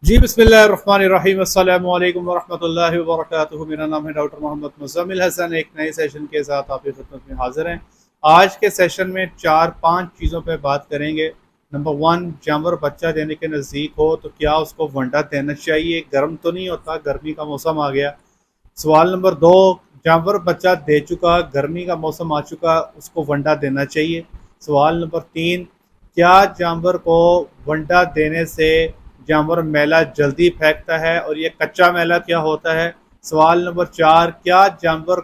जी बिस्मिल्लाहिर्रहमानिर्रहीम अस्सलामु अलैकुम वरहमतुल्लाहि वबरकातुहू। मेरा नाम है डॉक्टर मोहम्मद मुज़म्मिल हसन। एक नए सेशन के साथ आपकी खिदमत में हाजिर हैं। आज के सेशन में 4-5 चीज़ों पे बात करेंगे। नंबर 1, जानवर बच्चा देने के नज़दीक हो तो क्या उसको वंडा देना चाहिए? गर्म तो नहीं होता, गर्मी का मौसम आ गया। सवाल नंबर 2, जानवर बच्चा दे चुका, गर्मी का मौसम आ चुका, उसको वंडा देना चाहिए। सवाल नंबर 3, क्या जानवर को वंडा देने से जानवर मैला जल्दी फेंकता है और ये कच्चा मैला क्या होता है? सवाल नंबर 4, क्या जानवर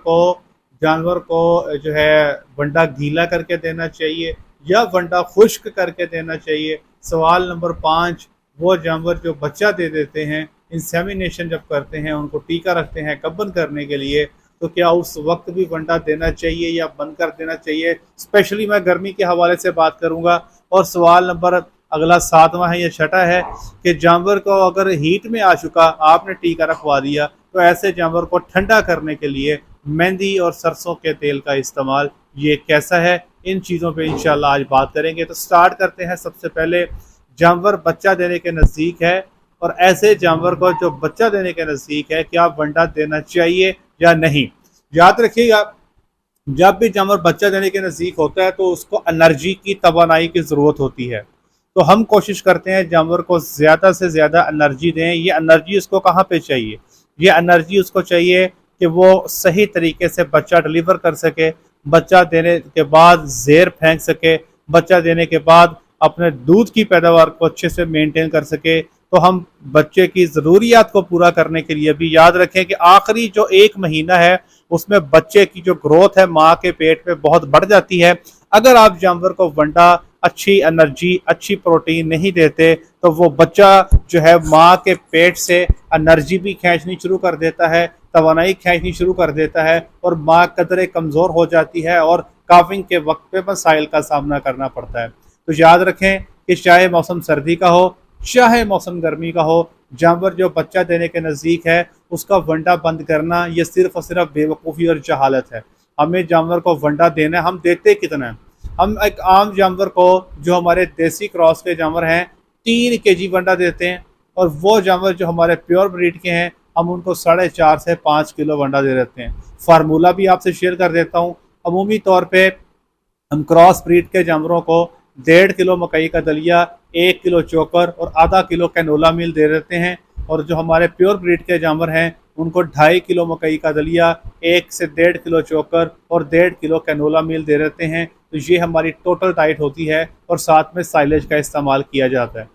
को जो है वंडा गीला करके देना चाहिए या वंडा खुश्क करके देना चाहिए? सवाल नंबर 5, वो जानवर जो बच्चा दे देते हैं, इंसेमिनेशन जब करते हैं, उनको टीका रखते हैं कब्बन करने के लिए, तो क्या उस वक्त भी वंडा देना चाहिए या बंद कर देना चाहिए? स्पेशली मैं गर्मी के हवाले से बात करूंगा। और सवाल नंबर अगला 7वां है या छठा है कि जानवर को अगर हीट में आ चुका, आपने टीका रखवा दिया, तो ऐसे जानवर को ठंडा करने के लिए मेहंदी और सरसों के तेल का इस्तेमाल ये कैसा है? इन चीज़ों पे इंशाल्लाह आज बात करेंगे। तो स्टार्ट करते हैं। सबसे पहले, जानवर बच्चा देने के नज़दीक है और ऐसे जानवर को जो बच्चा देने के नज़दीक है, क्या वंडा देना चाहिए या नहीं? याद रखिएगा, जब भी जानवर बच्चा देने के नज़दीक होता है तो उसको एनर्जी की, तवानाई की ज़रूरत होती है। तो हम कोशिश करते हैं जानवर को ज़्यादा से ज़्यादा एनर्जी दें। ये एनर्जी उसको कहाँ पे चाहिए? ये एनर्जी उसको चाहिए कि वो सही तरीके से बच्चा डिलीवर कर सके, बच्चा देने के बाद ज़ेर फेंक सके, बच्चा देने के बाद अपने दूध की पैदावार को अच्छे से मेंटेन कर सके। तो हम बच्चे की ज़रूरियात को पूरा करने के लिए भी याद रखें कि आखिरी जो 1 महीना है उसमें बच्चे की जो ग्रोथ है माँ के पेट में बहुत बढ़ जाती है। अगर आप जानवर को वंडा, अच्छी एनर्जी, अच्छी प्रोटीन नहीं देते तो वो बच्चा जो है माँ के पेट से एनर्जी भी खींचनी शुरू कर देता है, तवानाई खींचनी शुरू कर देता है और माँ कदरे कमज़ोर हो जाती है और काफिंग के वक्त पे मसाइल का सामना करना पड़ता है। तो याद रखें कि चाहे मौसम सर्दी का हो, चाहे मौसम गर्मी का हो, जानवर जो बच्चा देने के नज़दीक है उसका वंडा बंद करना ये सिर्फ और सिर्फ बेवकूफ़ी और जहालत है। हमें जानवर को वंडा देना है, हम देते कितना है? हम एक आम जानवर को, जो हमारे देसी क्रॉस के जानवर हैं, 3 kg वंडा देते हैं और वो जानवर जो हमारे प्योर ब्रीड के हैं हम उनको 4.5 से 5 किलो वंडा दे देते हैं। फार्मूला भी आपसे शेयर कर देता हूँ। अमूमी तौर पे हम क्रॉस ब्रीड के जानवरों को 1.5 किलो मकई का दलिया, 1 किलो चोकर और आधा किलो कैनोला मील दे देते हैं। और जो हमारे प्योर ब्रीड के जानवर हैं उनको 2.5 किलो मकई का दलिया, 1 से 1.5 किलो चोकर और 1.5 किलो कैनोला मील दे देते हैं। तो ये हमारी टोटल डाइट होती है और साथ में साइलेज का इस्तेमाल किया जाता है।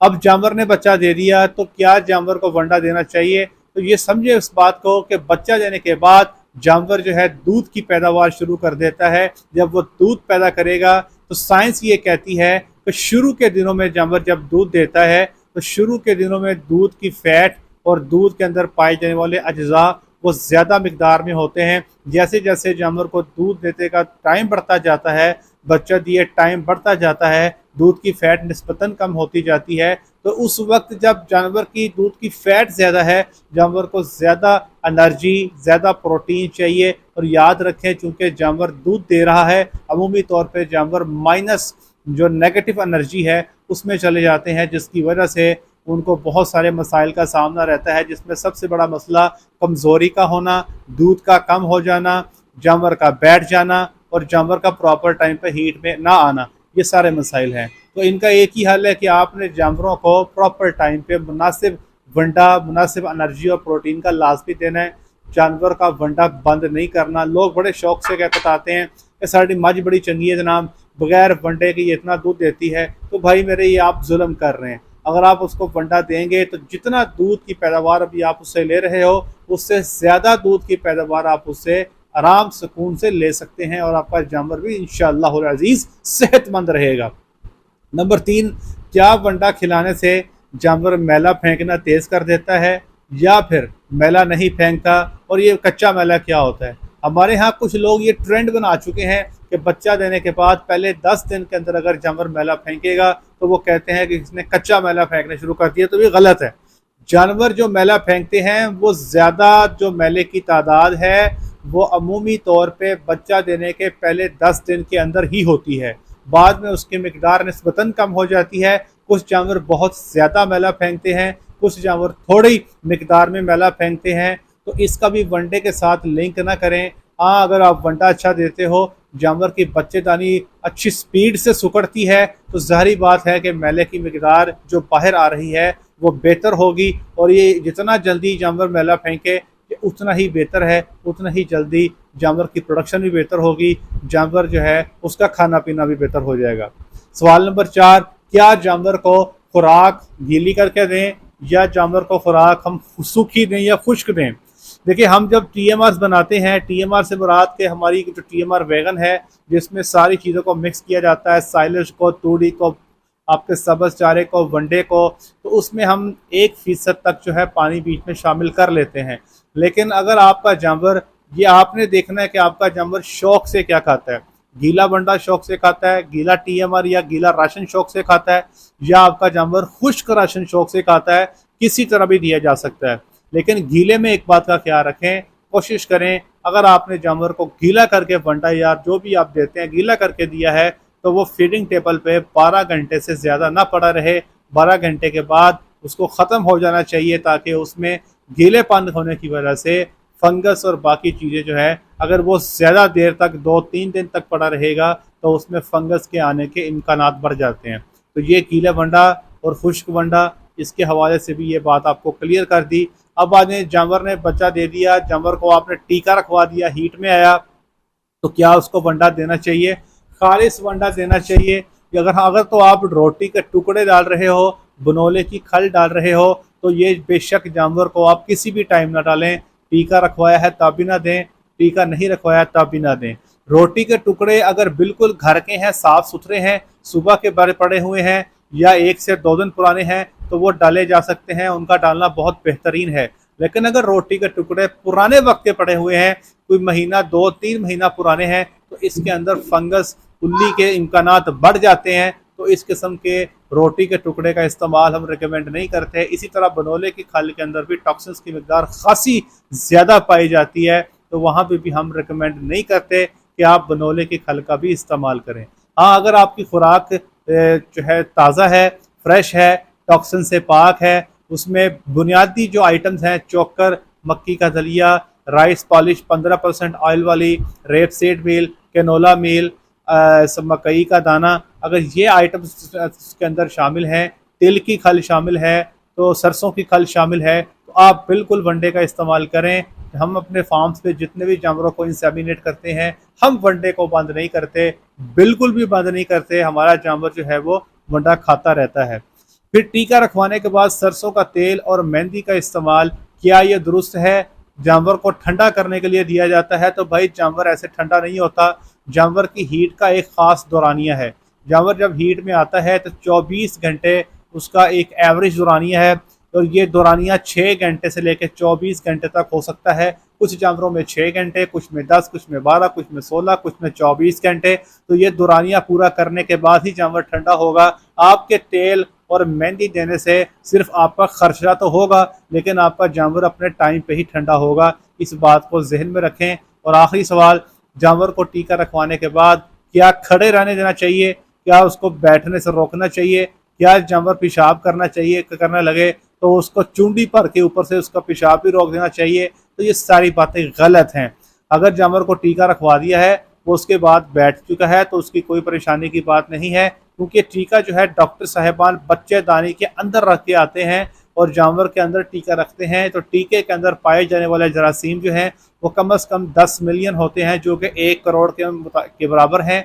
अब जानवर ने बच्चा दे दिया तो क्या जानवर को वंडा देना चाहिए? तो ये समझे इस बात को कि बच्चा देने के बाद जानवर जो है दूध की पैदावार शुरू कर देता है। जब वो दूध पैदा करेगा तो साइंस ये कहती है कि शुरू के दिनों में जानवर जब दूध देता है तो शुरू के दिनों में दूध की फैट और दूध के अंदर पाए जाने वाले अज्जा वो ज़्यादा मिकदार में होते हैं। जैसे जैसे जानवर को दूध देने का टाइम बढ़ता जाता है, बच्चा दिए टाइम बढ़ता जाता है, दूध की फैट निस्बतन कम होती जाती है। तो उस वक्त जब जानवर की दूध की फैट ज़्यादा है, जानवर को ज़्यादा एनर्जी, ज़्यादा प्रोटीन चाहिए। और याद रखें, चूँकि जानवर दूध दे रहा है, अमूमी तौर पर जानवर माइनस जो नेगेटिव एनर्जी है उसमें चले जाते हैं, जिसकी वजह से उनको बहुत सारे मसाइल का सामना रहता है, जिसमें सबसे बड़ा मसला कमज़ोरी का होना, दूध का कम हो जाना, जानवर का बैठ जाना और जानवर का प्रॉपर टाइम पे हीट में ना आना, ये सारे मसाइल हैं। तो इनका एक ही हल है कि आपने जानवरों को प्रॉपर टाइम पे मुनासिब वंडा, मुनासिब एनर्जी और प्रोटीन का लाजमी देना है। जानवर का वंडा बंद नहीं करना। लोग बड़े शौक से क्या बताते हैं कि साड़ी मझ बड़ी चंगी है जनाब, बगैर वंडे के ये इतना दूध देती है। तो भाई मेरे, ये आप जुल्म कर रहे हैं। अगर आप उसको वंडा देंगे तो जितना दूध की पैदावार अभी आप उससे ले रहे हो, उससे ज़्यादा दूध की पैदावार आप उससे आराम सुकून से ले सकते हैं और आपका जानवर भी इंशाअल्लाह अज़ीज़ सेहतमंद रहेगा। नंबर 3, क्या वंडा खिलाने से जानवर मैला फेंकना तेज़ कर देता है या फिर मैला नहीं फेंकता? और ये कच्चा मैला क्या होता है? हमारे यहाँ कुछ लोग ये ट्रेंड बना चुके हैं कि बच्चा देने के बाद पहले 10 दिन के अंदर अगर जानवर मैला फेंकेगा तो वो कहते हैं कि इसने कच्चा मैला फेंकना शुरू कर दिया। तो ये गलत है। जानवर जो मैला फेंकते हैं वो ज़्यादा जो मैले की तादाद है वो अमूमी तौर पे बच्चा देने के पहले 10 दिन के अंदर ही होती है। बाद में उसकी मिकदार निस्बतन कम हो जाती है। कुछ जानवर बहुत ज़्यादा मैला फेंकते हैं, कुछ जानवर थोड़ी मिकदार में मैला फेंकते हैं, तो इसका भी वनडे के साथ लिंक ना करें। हाँ, अगर आप वनडा अच्छा देते हो, जानवर की बच्चेदानी अच्छी स्पीड से सुकड़ती है, तो ज़ाहिर बात है कि मैले की मिकदार जो बाहर आ रही है वो बेहतर होगी। और ये जितना जल्दी जानवर मैला फेंके उतना ही बेहतर है, उतना ही जल्दी जानवर की प्रोडक्शन भी बेहतर होगी, जानवर जो है उसका खाना पीना भी बेहतर हो जाएगा। सवाल नंबर 4, क्या जानवर को खुराक गीली करके दें या जानवर को खुराक हम सूखी दें या खुश्क दें? देखिए, हम जब TMR बनाते हैं, TMR से मुराद के हमारी जो TMR वैगन है जिसमें सारी चीज़ों को मिक्स किया जाता है, साइलेज को, तूड़ी को, आपके सब्ज़ चारे को, वनडे को, तो उसमें हम 1% तक जो है पानी बीच में शामिल कर लेते हैं। लेकिन अगर आपका जानवर, ये आपने देखना है कि आपका जानवर शौक से क्या खाता है। गीला वनडा शौक से खाता है, गीला TMR या गीला राशन शौक से खाता है, या आपका जानवर खुश्क राशन शौक से खाता है, किसी तरह भी दिया जा सकता है। लेकिन गीले में एक बात का ख्याल रखें, कोशिश करें अगर आपने जानवर को गीला करके वनडा या जो भी आप देते हैं गीला करके दिया है, तो वो फीडिंग टेबल पे 12 घंटे से ज़्यादा ना पड़ा रहे। 12 घंटे के बाद उसको ख़त्म हो जाना चाहिए, ताकि उसमें गीलेपन होने की वजह से फंगस और बाकी चीज़ें जो है, अगर वो ज़्यादा देर तक 2-3 दिन तक पड़ा रहेगा तो उसमें फंगस के आने के इम्कानात बढ़ जाते हैं। तो ये गीला वनडा और खुश्क वनडा, इसके हवाले से भी ये बात आपको क्लियर कर दी। अब आज जानवर ने बच्चा दे दिया, जानवर को आपने टीका रखवा दिया, हीट में आया, तो क्या उसको वनडा देना चाहिए? खालिस वनडा देना चाहिए। अगर तो आप रोटी के टुकड़े डाल रहे हो, बनोले की खल डाल रहे हो, तो ये बेशक जानवर को आप किसी भी टाइम ना डालें। टीका रखवाया है तब भी ना दें, टीका नहीं रखवाया तब भी ना दें। रोटी के टुकड़े अगर बिल्कुल घर के हैं, साफ़ सुथरे हैं, सुबह के बारे पड़े हुए हैं या 1 से 2 दिन पुराने हैं, तो वो डाले जा सकते हैं, उनका डालना बहुत बेहतरीन है। लेकिन अगर रोटी के टुकड़े पुराने वक्त के पड़े हुए हैं, कोई महीना 2-3 महीना पुराने हैं, तो इसके अंदर फंगस, उल्ली के इम्कानात बढ़ जाते हैं। तो इस किस्म के रोटी के टुकड़े का इस्तेमाल हम रिकमेंड नहीं करते। इसी तरह बनोले की खल के अंदर भी टॉक्सिन्स की मिकदार खासी ज़्यादा पाई जाती है, तो वहाँ पे भी हम रिकमेंड नहीं करते कि आप बनोले की खल का भी इस्तेमाल करें। हाँ, अगर आपकी खुराक जो है ताज़ा है, फ्रेश है, टॉक्सिन से पाक है, उसमें बुनियादी जो आइटम्स हैं, चोकर, मक्की का दलिया, राइस पॉलिश 15% ऑयल वाली, रेपसीड मील, कैनोला मील, मकई का दाना, अगर ये आइटम्स के अंदर शामिल हैं, तिल की खल शामिल है, तो सरसों की खल शामिल है, तो आप बिल्कुल वनडे का इस्तेमाल करें। हम अपने फार्म्स पे जितने भी जानवरों को इंसेमिनेट करते हैं, हम वनडे को बंद नहीं करते, बिल्कुल भी बंद नहीं करते। हमारा जानवर जो है वो वनडा खाता रहता है। फिर टीका रखवाने के बाद सरसों का तेल और मेहंदी का इस्तेमाल, क्या ये दुरुस्त है? जानवर को ठंडा करने के लिए दिया जाता है, तो भाई जानवर ऐसे ठंडा नहीं होता। जानवर की हीट का एक ख़ास दौरानिया है। जानवर जब हीट में आता है तो 24 घंटे उसका एक एवरेज दौरानिया है, और ये दौरानिया 6 घंटे से लेकर 24 घंटे तक हो सकता है। कुछ जानवरों में 6 घंटे, कुछ में 10, कुछ में 12, कुछ में 16, कुछ में 24 घंटे। तो ये दौरानिया पूरा करने के बाद ही जानवर ठंडा होगा। आपके तेल और मेहंदी देने से सिर्फ आपका खर्चा तो होगा, लेकिन आपका जानवर अपने टाइम पे ही ठंडा होगा। इस बात को जहन में रखें। और आखिरी सवाल, जानवर को टीका रखवाने के बाद क्या खड़े रहने देना चाहिए? क्या उसको बैठने से रोकना चाहिए? क्या जानवर पेशाब करने लगे तो उसको चुंडी भर के ऊपर से उसका पेशाब भी रोक देना चाहिए? तो ये सारी बातें गलत हैं। अगर जानवर को टीका रखवा दिया है, वो उसके बाद बैठ चुका है, तो उसकी कोई परेशानी की बात नहीं है, क्योंकि टीका जो है डॉक्टर साहिबान बच्चेदानी के अंदर रख के आते हैं और जानवर के अंदर टीका रखते हैं। तो टीके के अंदर पाए जाने वाले जरासीम जो हैं वो कम से कम 10 मिलियन होते हैं, जो कि 1 करोड़ के बराबर हैं।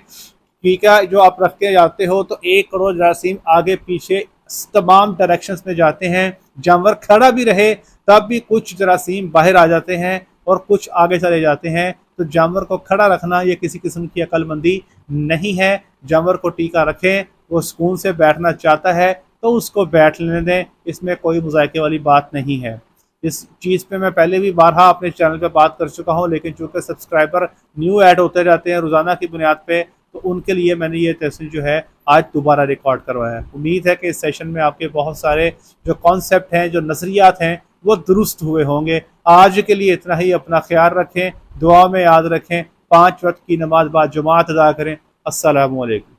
टीका जो आप रख के जाते हो तो 1 करोड़ जरासीम आगे पीछे तमाम डायरेक्शंस में जाते हैं। जानवर खड़ा भी रहे तब भी कुछ जरासीम बाहर आ जाते हैं और कुछ आगे चले जाते हैं। तो जानवर को खड़ा रखना ये किसी किस्म की अक्लमंदी नहीं है। जानवर को टीका रखें, वो सुकून से बैठना चाहता है तो उसको बैठ लेने दें, इसमें कोई मुज़ायके वाली बात नहीं है। इस चीज़ पे मैं पहले भी बारहा अपने चैनल पे बात कर चुका हूँ, लेकिन चूँकि सब्सक्राइबर न्यू ऐड होते जाते हैं रोज़ाना की बुनियाद पे, तो उनके लिए मैंने ये तहसील जो है आज दोबारा रिकॉर्ड करवाया है। उम्मीद है कि इस सेशन में आपके बहुत सारे जो कॉन्सेप्ट हैं, जो नज़रियात हैं, वो दुरुस्त हुए होंगे। आज के लिए इतना ही। अपना ख्याल रखें, दुआ में याद रखें, 5 वक्त की नमाज बाद जुमात अदा करें। अस्सलामु अलैकुम।